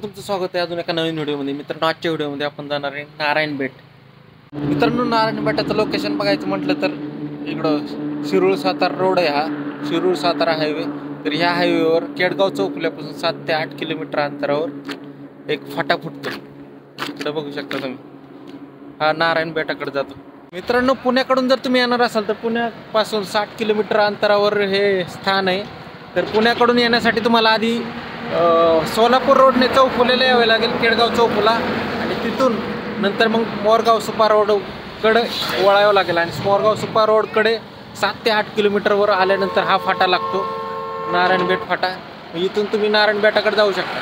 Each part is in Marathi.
तुमचं स्वागत आहे अजून एका नवीन व्हिडिओमध्ये। मित्रांनो, आजच्या व्हिडिओमध्ये आपण जाणार आहे नारायण बेट। मित्रांनो, नारायण बेटाचं लोकेशन बघायचं म्हटलं तर इकडं शिरूर सातारा रोड आहे, हा शिरूर सातारा हायवे। तर ह्या हायवेवर केडगाव चौफुल्यापासून 7 ते 8 किलोमीटर अंतरावर एक फाटा फुटतो, इकडे बघू शकता तुम्ही। हा नारायण बेटाकडे जातो। मित्रांनो, पुण्याकडून जर तुम्ही येणार असाल तर पुण्यापासून 60 किलोमीटर अंतरावर हे स्थान आहे। तर पुण्याकडून येण्यासाठी तुम्हाला आधी सोलापूर रोडने चौफुल्याला यावे लागेल, केडगाव चौफुला, आणि तिथून नंतर मग मोरगाव सुपा रोडकडे वळावं लागेल। आणि मोरगाव सुपा रोडकडे 7 ते 8 किलोमीटरवर आल्यानंतर हा फाटा लागतो, नारायण बेट फाटा। इथून तुम्ही नारायण बेटाकडे जाऊ शकता।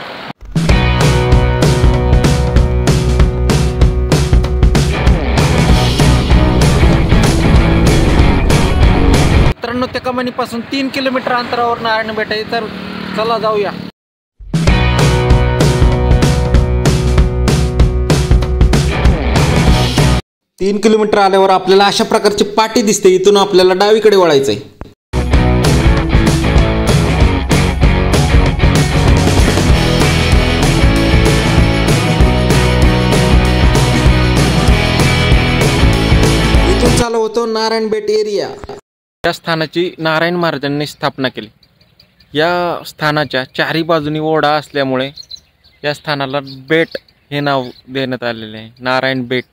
मित्रांनो, त्या कमानीपासून 3 किलोमीटर अंतरावर नारायण बेट आहे, तर चला जाऊया। 3 किलोमीटर आल्यावर आपल्याला अशा प्रकारची पाटी दिसते, इथून आपल्याला डावीकडे वळायचंय। इथून चालू होतो नारायण बेट एरिया। या स्थानाची नारायण महाराजांनी स्थापना केली। या स्थानाच्या चारी बाजूनी ओढा असल्यामुळे या स्थानाला बेट हे नाव देण्यात आलेले आहे, नारायण बेट।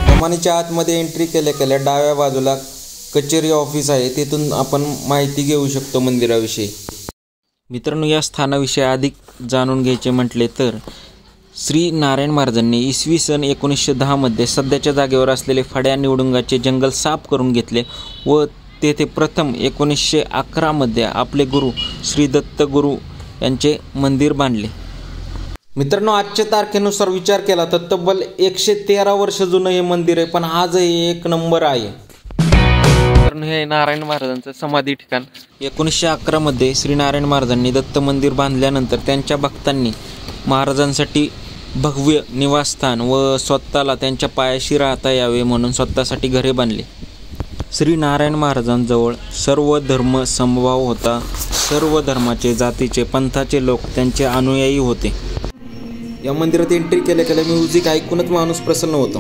कमानीच्या आतमध्ये एंट्री केल्या डाव्या बाजूला कचेरी ऑफिस आहे, तिथून आपण माहिती घेऊ शकतो मंदिराविषयी। मित्रांनो, या स्थानाविषयी अधिक जाणून घ्यायचे म्हटले तर श्री नारायण महाराजांनी इसवी सन 1910 मध्ये सध्याच्या जागेवर असलेले फड्या निवडुंगाचे जंगल साफ करून घेतले व तेथे प्रथम 1911 मध्ये आपले गुरु श्री दत्त गुरु यांचे मंदिर बांधले। मित्रांनो, आजच्या तारखेनुसार विचार केला तर तब्बल 113 वर्ष जुनं हे मंदिर आहे, पण आजही एक नंबर आहे। हे नारायण महाराजांचं समाधी ठिकाण। 1911 मध्ये श्री नारायण महाराजांनी दत्त मंदिर बांधल्यानंतर त्यांच्या भक्तांनी महाराजांसाठी भव्य निवासस्थान व स्वतःला त्यांच्या पायाशी राहता यावे म्हणून स्वतःसाठी घरे बांधली। श्री नारायण महाराजांजवळ सर्व धर्म समभाव होता, सर्व धर्माचे, जातीचे, पंथाचे लोक त्यांचे अनुयायी होते। या मंदिरात एंट्री केल्या म्युझिक ऐकूनच माणूस प्रसन्न होतो।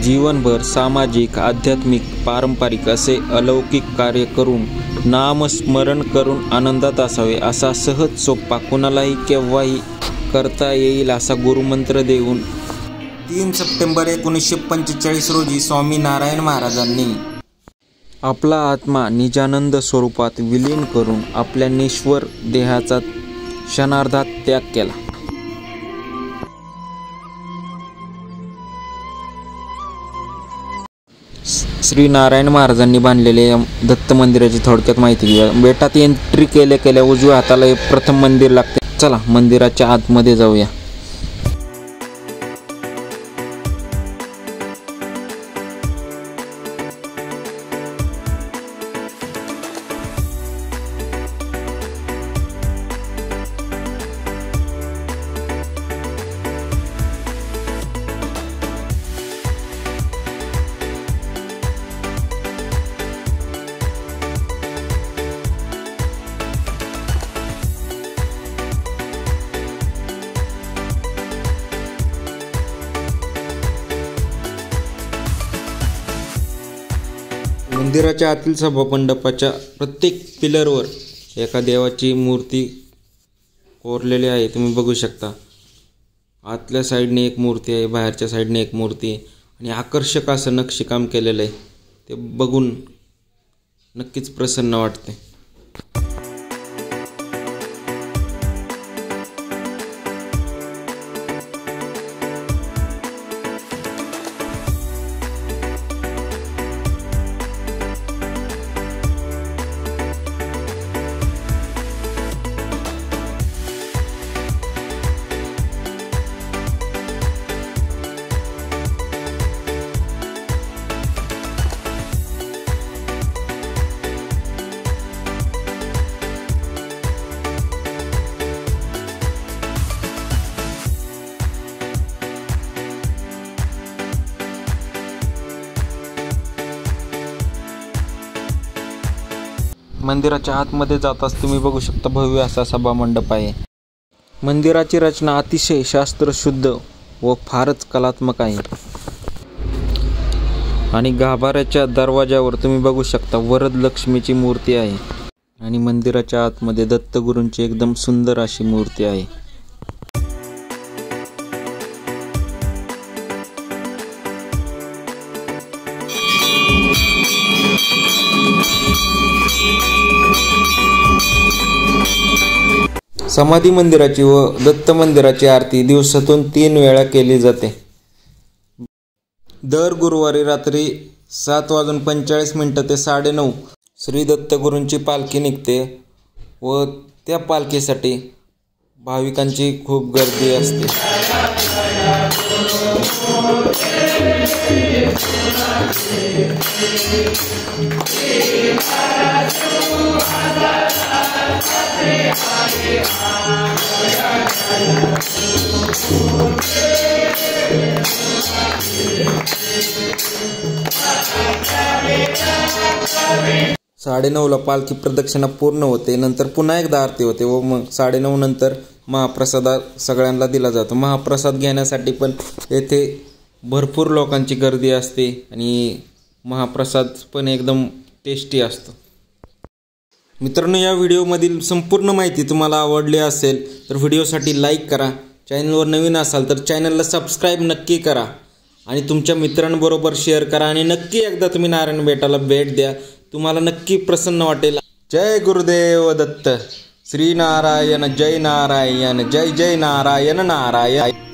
जीवनभर सामाजिक, आध्यात्मिक, पारंपरिक असे अलौकिक कार्य करून नामस्मरण करून आनंदात असावे, असा सहज सोपा, कुणालाही केव्हाही करता येईल असा गुरुमंत्र देऊन 3 सप्टेंबर 1945 रोजी स्वामी नारायण महाराजांनी आपला आत्मा निजानंद स्वरूपात विलीन करून आपल्या निश्वर देहाचा क्षणार्धात त्याग केला। श्री नारायण महाराजांनी बांधलेले दत्त मंदिराची थोडक्यात माहिती घेऊया। बेटात एंट्री केल्या उजव्या हाताला प्रथम मंदिर लागते। चला मंदिराच्या आतमध्ये जाऊया। मंदिराच्या आतील सभामंडपाच्या प्रत्येक पिलरवर एका देवाची मूर्ती कोरलेली आहे, तुम्ही बघू शकता। आतल्या साईडने एक मूर्ती आहे, बाहेरच्या साईडने एक मूर्ती आहे, आणि आकर्षक असं नक्षीकाम केलेलं आहे, ते बघून नक्कीच प्रसन्न वाटते। मंदिराच्या आतमध्ये जाताच तुम्ही बघू शकता भव्य असा सभामंडप आहे. मंदिराची रचना अतिशय शास्त्रशुद्ध व फारच कलात्मक आहे. आणि गाभाऱ्याच्या दरवाजावर तुम्ही बघू शकता वरद लक्ष्मीची मूर्ती आहे. आणि मंदिराच्या आतमध्ये दत्तगुरूंची एकदम सुंदर अशी मूर्ती आहे. समाधी मंदिराची व दत्त मंदिराची आरती दिवसातून 3 वेळा केली जाते. दर गुरुवारी रात्री 7:45 ते 9:30 श्री दत्तगुरूंची पालखी निघते व त्या पालखीसाठी भाविकांची खूप गर्दी असते. साडे 9ला पालखी प्रदक्षिणा पूर्ण होते. नंतर पुन्हा एकदा आरती होते व मग 9:30 नंतर महाप्रसाद सगळ्यांना दिला जातो. महाप्रसाद घेण्यासाठी पण येथे भरपूर लोकांची गर्दी असते आणि महाप्रसाद पण एकदम टेस्टी असतो. मित्रांनो, या व्हिडिओमधील संपूर्ण माहिती तुम्हाला आवडली असेल तर व्हिडिओसाठी लाईक करा. चॅनलवर नवीन असाल तर चॅनलला सबस्क्राईब नक्की करा आणि तुमच्या मित्रांबरोबर शेअर करा. आणि नक्की एकदा तुम्ही नारायण बेटाला भेट द्या, तुम्हाला नक्की प्रसन्न वाटेल. जय गुरुदेव दत्त. श्री नारायण, जय नारायण, जय जय नारायण नारायण.